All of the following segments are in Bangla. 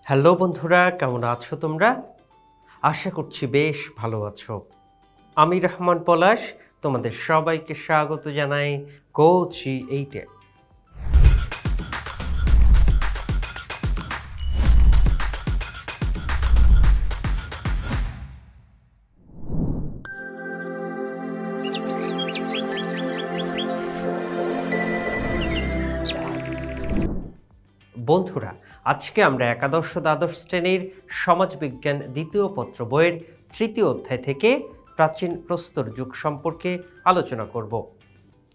হ্যালো বন্ধুরা, কেমন আছো তোমরা? আশা করছি বেশ ভালো আছো। আমি রহমান পলাশ তোমাদের সবাইকে স্বাগত জানাই কোচি এইটে। বন্ধুরা, আজকে আমরা একাদশ ও দ্বাদশ শ্রেণীর সমাজবিজ্ঞান দ্বিতীয় পত্র বইয়ের তৃতীয় অধ্যায় থেকে প্রাচীন প্রস্তর যুগ সম্পর্কে আলোচনা করব।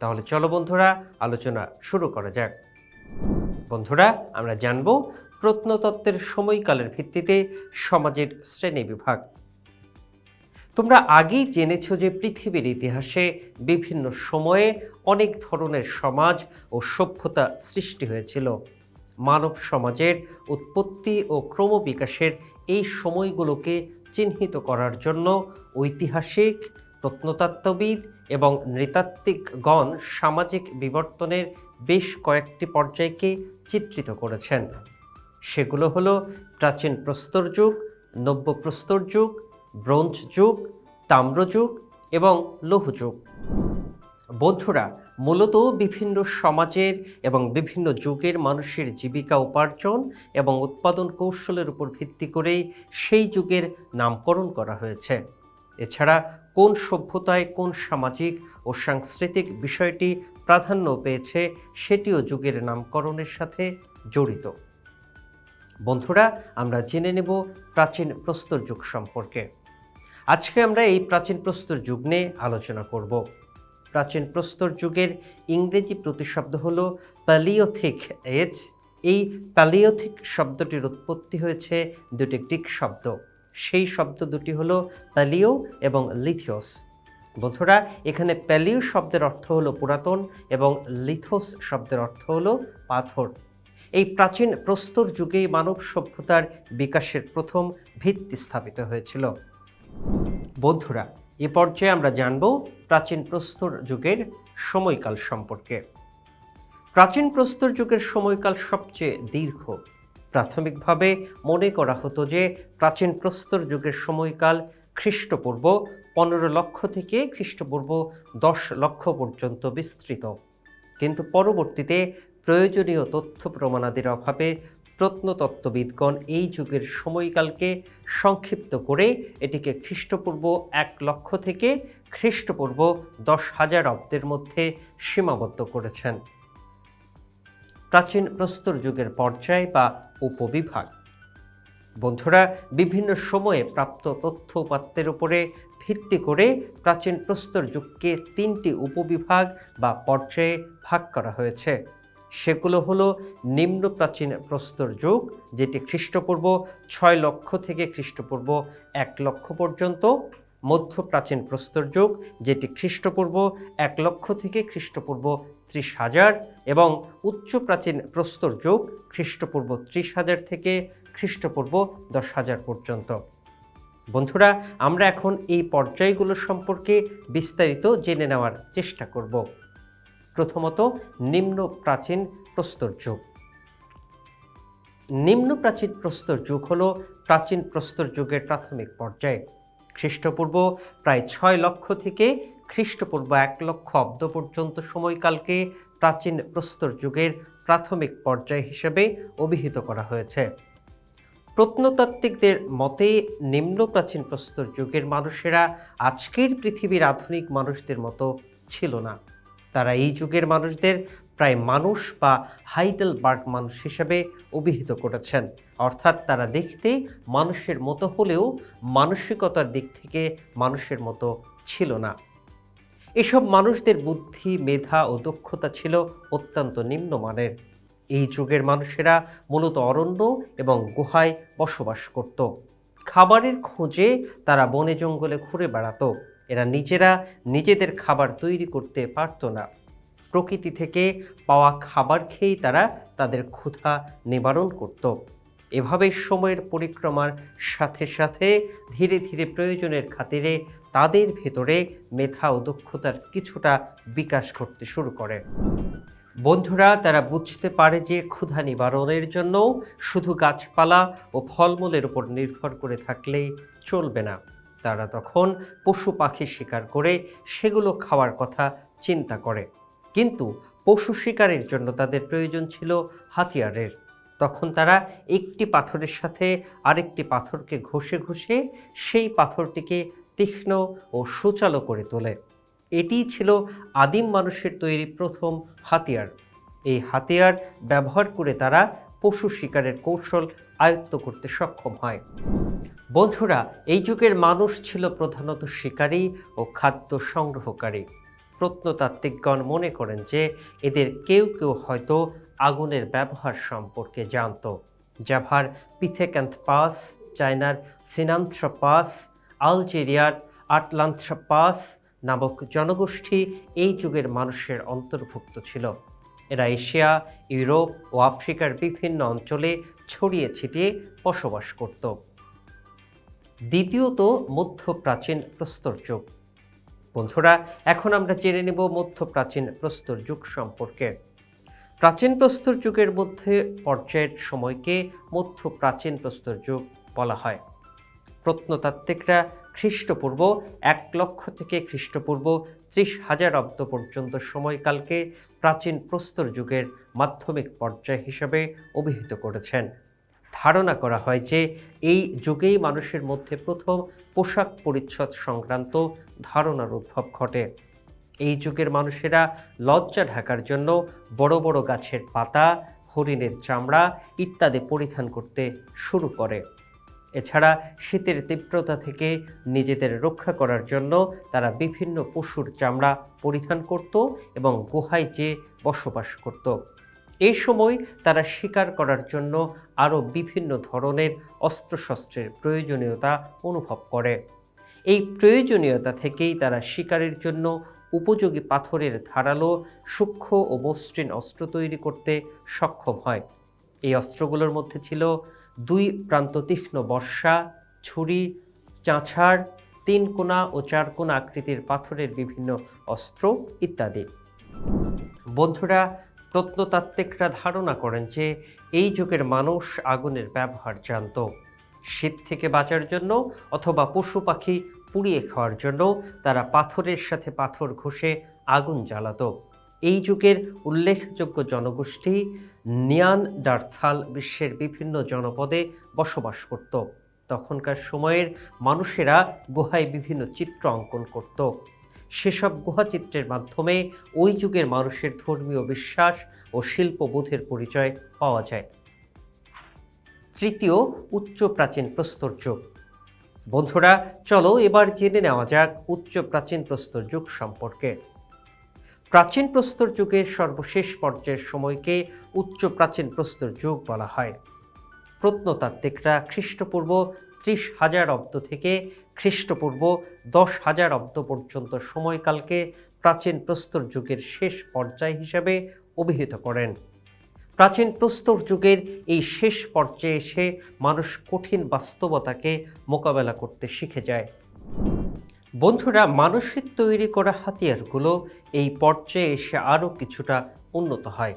তাহলে চলো বন্ধুরা, আলোচনা শুরু করা যাক। বন্ধুরা, আমরা জানব প্রত্নতত্ত্বের সময়কালের ভিত্তিতে সমাজের শ্রেণী বিভাগ। তোমরা আগেই জেনেছো যে পৃথিবীর ইতিহাসে বিভিন্ন সময়ে অনেক ধরনের সমাজ ও সভ্যতা সৃষ্টি হয়েছিল। মানব সমাজের উৎপত্তি ও ক্রমবিকাশের এই সময়গুলোকে চিহ্নিত করার জন্য ঐতিহাসিক, প্রত্নতত্ত্ববিদ এবং নৃতাত্ত্বিকগণ সামাজিক বিবর্তনের বেশ কয়েকটি পর্যায়কে চিত্রিত করেছেন। সেগুলো হলো প্রাচীন প্রস্তর যুগ, নব্য প্রস্তর যুগ, ব্রোঞ্জ যুগ, তাম্রযুগ এবং লৌহ যুগ। বন্ধুরা, মূলত বিভিন্ন সমাজের এবং বিভিন্ন যুগের মানুষের জীবিকা উপার্জন এবং উৎপাদন কৌশলের উপর ভিত্তি করেই সেই যুগের নামকরণ করা হয়েছে। এছাড়া কোন সভ্যতায় কোন সামাজিক ও সাংস্কৃতিক বিষয়টি প্রাধান্য পেয়েছে সেটিও যুগের নামকরণের সাথে জড়িত। বন্ধুরা, আমরা জেনে নেব প্রাচীন প্রস্তর যুগ সম্পর্কে। আজকে আমরা এই প্রাচীন প্রস্তর যুগ নিয়ে আলোচনা করব। প্রাচীন প্রস্তর যুগের ইংরেজি প্রতিশব্দ হল প্যালিওথিক এজ। এই প্যালিওথিক শব্দটির উৎপত্তি হয়েছে দুটি গ্রিক শব্দ। সেই শব্দ দুটি হলো প্যালিও এবং লিথিওস। বন্ধুরা, এখানে প্যালিও শব্দের অর্থ হলো পুরাতন এবং লিথোস শব্দের অর্থ হলো পাথর। এই প্রাচীন প্রস্তর যুগেই মানব সভ্যতার বিকাশের প্রথম ভিত্তি স্থাপিত হয়েছিল। বন্ধুরা, এ পর্যায়ে আমরা জানব প্রাচীন প্রস্তর যুগের সময়কাল সম্পর্কে। প্রাচীন প্রস্তর যুগের সময়কাল সবচেয়ে দীর্ঘ। প্রাথমিকভাবে মনে করা হতো যে প্রাচীন প্রস্তর যুগের সময়কাল খ্রিস্টপূর্ব 15 লক্ষ থেকে খ্রিস্টপূর্ব 10 লক্ষ পর্যন্ত বিস্তৃত। কিন্তু পরবর্তীতে প্রয়োজনীয় তথ্য প্রমাণাদির অভাবে প্রত্নতত্ত্ববিদগণ এই যুগের সময়কালকে সংক্ষিপ্ত করে এটিকে খ্রিস্টপূর্ব 1 লক্ষ থেকে খ্রিস্টপূর্ব 10,000 অব্দের মধ্যে সীমাবদ্ধ করেছেন। প্রাচীন প্রস্তর যুগের পর্যায় বা উপবিভাগ। বন্ধুরা, বিভিন্ন সময়ে প্রাপ্ত তথ্য উপাত্তের উপরে ভিত্তি করে প্রাচীন প্রস্তর যুগকে 3টি উপবিভাগ বা পর্যায়ে ভাগ করা হয়েছে। সেগুলো হলো নিম্ন প্রাচীন প্রস্তর যুগ, যেটি খ্রিস্টপূর্ব 6 লক্ষ থেকে খ্রিস্টপূর্ব 1 লক্ষ পর্যন্ত, মধ্য প্রাচীন প্রস্তর যুগ, যেটি খ্রিস্টপূর্ব 1 লক্ষ থেকে খ্রিস্টপূর্ব 30,000, এবং উচ্চ প্রাচীন প্রস্তর যুগ খ্রিস্টপূর্ব 30,000 থেকে খ্রিস্টপূর্ব 10,000 পর্যন্ত। বন্ধুরা, আমরা এখন এই পর্যায়গুলো সম্পর্কে বিস্তারিত জেনে নেওয়ার চেষ্টা করব। প্রথমত, নিম্ন প্রাচীন প্রস্তর যুগ। নিম্ন প্রাচীন প্রস্তর যুগ হল প্রাচীন প্রস্তর যুগের প্রাথমিক পর্যায়। খ্রিস্টপূর্ব প্রায় 6 লক্ষ থেকে খ্রিস্টপূর্ব 1 লক্ষ অব্দ পর্যন্ত সময়কালকে প্রাচীন প্রস্তর যুগের প্রাথমিক পর্যায় হিসেবে অভিহিত করা হয়েছে। প্রত্নতাত্ত্বিকদের মতে নিম্ন প্রাচীন প্রস্তর যুগের মানুষেরা আজকের পৃথিবীর আধুনিক মানুষদের মতো ছিল না। তারা এই যুগের মানুষদের প্রায় মানুষ বা হাইডেলবার্গ মানুষ হিসেবে অভিহিত করেছেন। অর্থাৎ তারা দেখতে মানুষের মতো হলেও মানসিকতার দিক থেকে মানুষের মতো ছিল না। এসব মানুষদের বুদ্ধি, মেধা ও দক্ষতা ছিল অত্যন্ত নিম্নমানের। এই যুগের মানুষেরা মূলত অরণ্য এবং গুহায় বসবাস করত। খাবারের খোঁজে তারা বনে জঙ্গলে ঘুরে বেড়াতো। এরা নিজেরা নিজেদের খাবার তৈরি করতে পারত না। প্রকৃতি থেকে পাওয়া খাবার খেয়েই তারা তাদের ক্ষুধা নিবারণ করত। এভাবে সময়ের পরিক্রমার সাথে সাথে ধীরে ধীরে প্রয়োজনের খাতিরে তাদের ভেতরে মেধা ও দক্ষতার কিছুটা বিকাশ ঘটতে শুরু করে। বন্ধুরা, তারা বুঝতে পারে যে ক্ষুধা নিবারণের জন্য শুধু গাছপালা ও ফলমূলের উপর নির্ভর করে থাকলেই চলবে না। তারা তখন পশু পাখি শিকার করে সেগুলো খাওয়ার কথা চিন্তা করে। কিন্তু পশু শিকারের জন্য তাদের প্রয়োজন ছিল হাতিয়ারের। তখন তারা একটি পাথরের সাথে আরেকটি পাথরকে ঘষে ঘষে সেই পাথরটিকে তীক্ষ্ণ ও সুচালো করে তোলে। এটিই ছিল আদিম মানুষের তৈরি প্রথম হাতিয়ার। এই হাতিয়ার ব্যবহার করে তারা পশু শিকারের কৌশল আয়ত্ত করতে সক্ষম হয়। বন্ধুরা, এই যুগের মানুষ ছিল প্রধানত শিকারী ও খাদ্য সংগ্রহকারী। প্রত্নতাত্ত্বিকগণ মনে করেন যে এদের কেউ কেউ হয়তো আগুনের ব্যবহার সম্পর্কে জানত। জাভার পিথেক্যান্থপাস, চায়নার সিনান্থ্রপাস, আলজেরিয়ার আটলান্থ্রপাস নামক জনগোষ্ঠী এই যুগের মানুষের অন্তর্ভুক্ত ছিল। এরা এশিয়া, ইউরোপ ও আফ্রিকার বিভিন্ন অঞ্চলে ছড়িয়ে ছিটিয়ে বসবাস করত। দ্বিতীয়ত, মধ্যপ্রাচীন প্রস্তর যুগ। বন্ধুরা, এখন আমরা জেনে নেব মধ্যপ্রাচীন প্রস্তর যুগ সম্পর্কে। প্রাচীন প্রস্তর যুগের মধ্যে পর্যায়ের সময়কে মধ্যপ্রাচীন প্রস্তর যুগ বলা হয়। প্রত্নতাত্ত্বিকরা খ্রিস্টপূর্ব 1,00,000 থেকে খ্রিস্টপূর্ব 30,000 অব্দ পর্যন্ত সময়কালকে প্রাচীন প্রস্তর যুগের মাধ্যমিক পর্যায় হিসাবে অভিহিত করেছেন। ধারণা করা হয় যে এই যুগেই মানুষের মধ্যে প্রথম পোশাক পরিচ্ছদ সংক্রান্ত ধারণার উদ্ভব ঘটে। এই যুগের মানুষেরা লজ্জা ঢাকার জন্য বড় বড় গাছের পাতা, হরিণের চামড়া ইত্যাদি পরিধান করতে শুরু করে। এছাড়া শীতের তীব্রতা থেকে নিজেদের রক্ষা করার জন্য তারা বিভিন্ন পশুর চামড়া পরিধান করত এবং গুহায় যেয়ে বসবাস করত। এই সময় তারা শিকার করার জন্য আরও বিভিন্ন ধরনের অস্ত্রশস্ত্রের প্রয়োজনীয়তা অনুভব করে। এই প্রয়োজনীয়তা থেকেই তারা শিকারের জন্য উপযোগী পাথরের ধারালো, সূক্ষ্ম ও মসৃণ অস্ত্র তৈরি করতে সক্ষম হয়। এই অস্ত্রগুলোর মধ্যে ছিল 2 প্রান্ত তীক্ষ্ণ বর্শা, ছুরি, চাঁছাড়, 3 কোণা ও 4 কোণা আকৃতির পাথরের বিভিন্ন অস্ত্র ইত্যাদি। বন্ধুরা, প্রত্নতাত্ত্বিকরা ধারণা করেন যে এই যুগের মানুষ আগুনের ব্যবহার জানত। শীত থেকে বাঁচার জন্য অথবা পশু পাখি পুড়িয়ে খাওয়ার জন্য তারা পাথরের সাথে পাথর ঘষে আগুন জ্বালাত। এই যুগের উল্লেখযোগ্য জনগোষ্ঠী নিয়ানডার্থাল বিশ্বের বিভিন্ন জনপদে বসবাস করত। তখনকার সময়ের মানুষেরা গুহায় বিভিন্ন চিত্র অঙ্কন করত। সেসব গুহাচিত্রের মাধ্যমে ওই যুগের মানুষের ধর্মীয় বিশ্বাস ও শিল্পবোধের পরিচয় পাওয়া যায়। তৃতীয়, উচ্চ প্রাচীন প্রস্তর যুগ। বন্ধুরা, চলো এবার জেনে নেওয়া যাক উচ্চ প্রাচীন প্রস্তর যুগ সম্পর্কে। প্রাচীন প্রস্তর যুগের সর্বশেষ পর্যায়ের সময়কে উচ্চ প্রাচীন প্রস্তর যুগ বলা হয়। প্রত্নতাত্ত্বিকরা খ্রিস্টপূর্ব 30,000 অব্দ থেকে খ্রিস্টপূর্ব 10,000 অব্দ পর্যন্ত সময়কালকে প্রাচীন প্রস্তর যুগের শেষ পর্যায় হিসাবে অভিহিত করেন। প্রাচীন প্রস্তর যুগের এই শেষ পর্যায়ে এসে মানুষ কঠিন বাস্তবতাকে মোকাবেলা করতে শিখে যায়। বন্ধুরা, মানুষের তৈরি করা হাতিয়ারগুলো এই পর্যায়ে এসে আরও কিছুটা উন্নত হয়।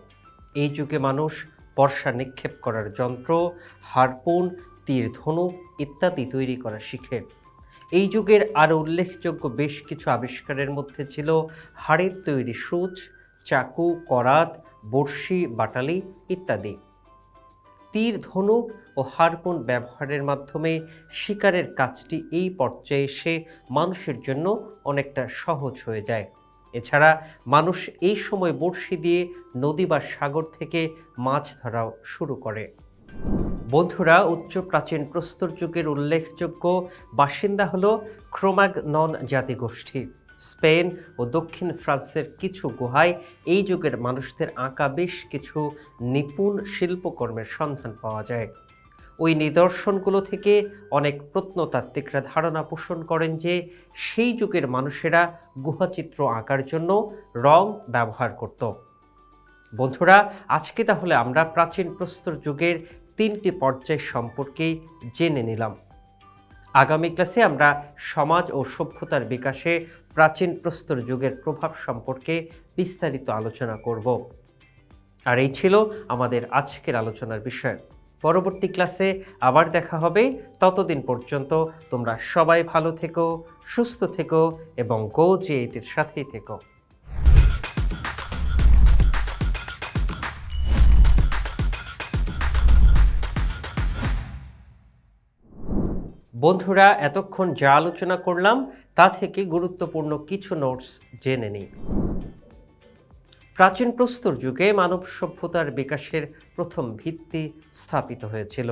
এই যুগে মানুষ বর্ষা নিক্ষেপ করার যন্ত্র, হারপুন, তীর ধনুক ইত্যাদি তৈরি করা শিখে। এই যুগের আরও উল্লেখযোগ্য বেশ কিছু আবিষ্কারের মধ্যে ছিল হাড়ের তৈরি সূচ, চাকু, করাত, বড়শি, বাটালি ইত্যাদি। তীর ধনুক ও হারপুন ব্যবহারের মাধ্যমে শিকারের কাজটি এই পর্যায়ে এসে মানুষের জন্য অনেকটা সহজ হয়ে যায়। এছাড়া মানুষ এই সময় বড়শি দিয়ে নদী বা সাগর থেকে মাছ ধরাও শুরু করে। বন্ধুরা, উচ্চ প্রাচীন প্রস্তর যুগের উল্লেখযোগ্য বাসিন্দা হল ক্রোম্যাগনন জাতিগোষ্ঠী। স্পেন ও দক্ষিণ ফ্রান্সের কিছু গুহায় এই যুগের মানুষদের আঁকা বেশ কিছু নিপুণ শিল্পকর্মের সন্ধান পাওয়া যায়। ওই নিদর্শনগুলো থেকে অনেক প্রত্নতাত্ত্বিকরা ধারণা পোষণ করেন যে সেই যুগের মানুষেরা গুহাচিত্র আঁকার জন্য রং ব্যবহার করত। বন্ধুরা, আজকে তাহলে আমরা প্রাচীন প্রস্তর যুগের 3টি পর্যায় সম্পর্কে জেনে নিলাম। আগামী ক্লাসে আমরা সমাজ ও সভ্যতার বিকাশে প্রাচীন প্রস্তর যুগের প্রভাব সম্পর্কে বিস্তারিত আলোচনা করব। আর এই ছিল আমাদের আজকের আলোচনার বিষয়। পরবর্তী ক্লাসে আবার দেখা হবে। ততদিন পর্যন্ত তোমরা সবাই ভালো থেকো, সুস্থ থেকো এবং GoG8 এর সাথেই থেকো। বন্ধুরা, এতক্ষণ যা আলোচনা করলাম তা থেকে গুরুত্বপূর্ণ কিছু নোটস জেনে নিই। প্রাচীন প্রস্তর যুগে মানব সভ্যতার বিকাশের প্রথম ভিত্তি স্থাপিত হয়েছিল।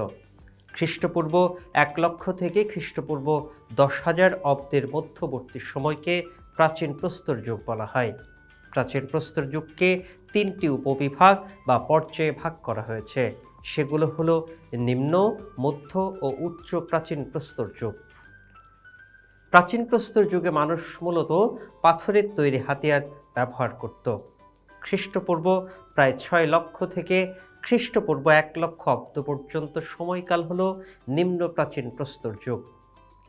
খ্রিস্টপূর্ব 1,00,000 থেকে খ্রিস্টপূর্ব 10,000 অব্দের মধ্যবর্তী সময়কে প্রাচীন প্রস্তর যুগ বলা হয়। প্রাচীন প্রস্তর যুগকে 3টি উপবিভাগ বা পর্যায়ে ভাগ করা হয়েছে। সেগুলো হলো নিম্ন, মধ্য ও উচ্চ প্রাচীন প্রস্তর যুগ। প্রাচীন প্রস্তর যুগে মানুষ মূলত পাথরের তৈরি হাতিয়ার ব্যবহার করত। খ্রিস্টপূর্ব প্রায় 6 লক্ষ থেকে খ্রিস্টপূর্ব 1,00,000 অব্দ পর্যন্ত সময়কাল হল নিম্ন প্রাচীন প্রস্তর যুগ।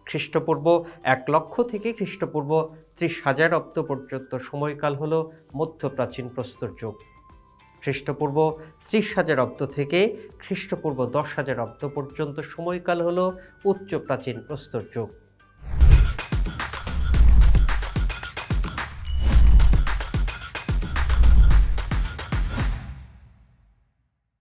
খ্রিস্টপূর্ব 1,00,000 থেকে খ্রিস্টপূর্ব 30,000 অব্দ পর্যন্ত সময়কাল হল মধ্য প্রাচীন প্রস্তর যুগ। খ্রিস্টপূর্ব 30,000 অব্দ থেকে খ্রিস্টপূর্ব 10,000 অব্দ পর্যন্ত সময়কাল হল উচ্চ প্রাচীন প্রস্তর যুগ।